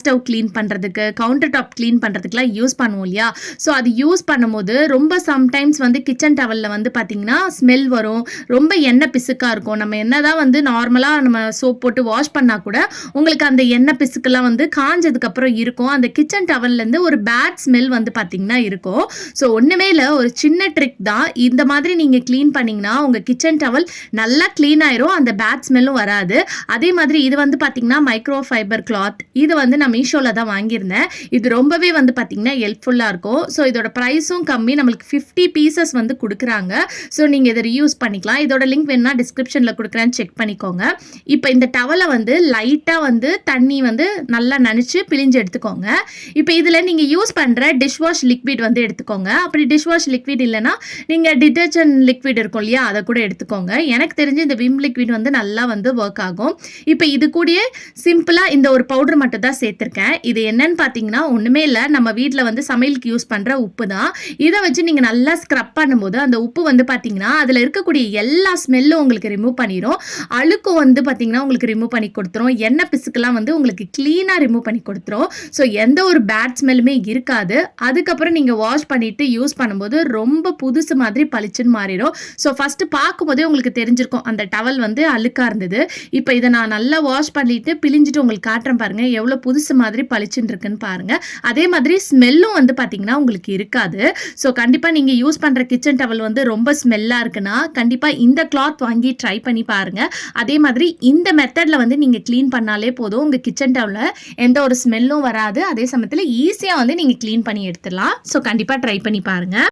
Stove clean பண்ணுறதுக்கு, counter top clean பண்ணுறதுக்குலாம் use பண்ணுவோம் இல்லையா? ஸோ அது யூஸ் பண்ணும்போது ரொம்ப சம்டைம்ஸ் வந்து கிச்சன் டவலில் வந்து பார்த்திங்கன்னா ஸ்மெல் வரும். ரொம்ப எண்ணெய் பிசுக்காக இருக்கும். நம்ம என்னதான் வந்து நார்மலாக நம்ம சோப் போட்டு வாஷ் பண்ணால் கூட உங்களுக்கு அந்த எண்ணெய் பிசுக்கெல்லாம் வந்து காஞ்சதுக்கப்புறம் இருக்கும். அந்த கிச்சன் டவல்லேருந்து ஒரு பேட் ஸ்மெல் வந்து பார்த்திங்கன்னா இருக்கும். ஸோ ஒன்றுமே இல்லை, ஒரு சின்ன ட்ரிக் தான். இந்த மாதிரி நீங்கள் க்ளீன் பண்ணிங்கன்னா உங்கள் கிச்சன் டவல் நல்லா க்ளீன் ஆயிரும். அந்த பேட் ஸ்மெல்லும் வராது. அதே மாதிரி இது வந்து பார்த்திங்கன்னா மைக்ரோ ஃபைபர் கிளாத். இது வந்து நான் மீஷோவில் தான் வாங்கியிருந்தேன். இது ரொம்பவே வந்து பார்த்திங்கன்னா ஹெல்ப்ஃபுல்லாக இருக்கும். ஸோ இதோட ப்ரைஸும் கம்மி. நம்மளுக்கு 50 பீசஸ் வந்து கொடுக்குறாங்க. ஸோ நீங்கள் இதை ரீயூஸ் பண்ணிக்கலாம். இதோட லிங்க் வேணுன்னா டிஸ்கிரிப்ஷனில் கொடுக்குறேன்னு செக் பண்ணிக்கோங்க. இப்போ இந்த டவலை வந்து லைட்டாக வந்து தண்ணி வந்து நல்லா நனைச்சு பிழிஞ்சு எடுத்துக்கோங்க. இப்போ இதில் நீங்கள் யூஸ் பண்ணுற டிஷ்வாஷ் லிக்விட் வந்து எடுத்துக்கோங்க. அப்படி டிஷ்வாஷ் லிக்விட் இல்லைன்னா நீங்கள் டிட்டர்ஜென்ட் லிக்விட் இருக்கும் இல்லையா, அதை கூட எடுத்துக்கோங்க. எனக்கு தெரிஞ்சு இந்த விம் லிக்விட் வந்து நல்லா வந்து ஒர்க் ஆகும். இப்போ இது கூடயே சிம்பிளாக இந்த ஒரு பவுடர் மட்டும் தான் சேர்த்துருக்கேன். இது என்னன்னு பார்த்தீங்கன்னா ஒன்றுமே இல்லை, நம்ம வீட்டில் வந்து சமையலுக்கு யூஸ் பண்ணுற உப்பு தான். இதை வச்சு நீங்கள் நல்லா ஸ்க்ரப் பண்ணும்போது அந்த உப்பு வந்து பார்த்தீங்கன்னா அதில் இருக்கக்கூடிய எல்லா ஸ்மெல்லும் உங்களுக்கு ரிமூவ் பண்ணிடும். அழுக்கும் வந்து பார்த்தீங்கன்னா உங்களுக்கு ரிமூவ் பண்ணி கொடுத்துரும். எண்ணெய் பிசுக்கெல்லாம் வந்து உங்களுக்கு க்ளீனாக ரிமூவ் பண்ணி கொடுத்துரும். ஸோ எந்த ஒரு பேட் ஸ்மெல்லுமே இருக்காது. அதுக்கப்புறம் நீங்கள் வாஷ் பண்ணிவிட்டு யூஸ் பண்ணும்போது ரொம்ப புதுசு மாதிரி பளிச்சுன்னு மாறிடும். ஸோ ஃபஸ்ட்டு பார்க்கும்போதே உங்களுக்கு தெரிஞ்சிருக்கும் அந்த டவல் வந்து அழுக்காக இருந்தது. இப்போ இதை நான் நல்லா வாஷ் பண்ணிவிட்டு பிழிஞ்சிட்டு உங்களுக்கு காட்டுறேன் பாருங்கள், எவ்வளோ புதுசு மாதிரி பளிச்சுன்னு இருக்குன்னு பாருங்க. அதே மாதிரி ஸ்மெல்லும் வந்து பார்த்தீங்கன்னா உங்களுக்கு இருக்காது. ஸோ கண்டிப்பாக நீங்கள் யூஸ் பண்ணுற கிச்சன் டவல் வந்து ரொம்ப ஸ்மெல்லாக இருக்குன்னா கண்டிப்பாக இந்த கிளாத் வாங்கி ட்ரை பண்ணி பாருங்க. அதே மாதிரி இந்த மெத்தடில் வந்து நீங்கள் க்ளீன் பண்ணாலே போதும், உங்கள் கிச்சன் டவலில் எந்த ஒரு ஸ்மெல்லும் வராது. அதே சமயத்தில் ஈஸியாக வந்து நீங்கள் க்ளீன் பண்ணி எடுத்துடலாம். ஸோ கண்டிப்பாக ட்ரை பண்ணி பாருங்க.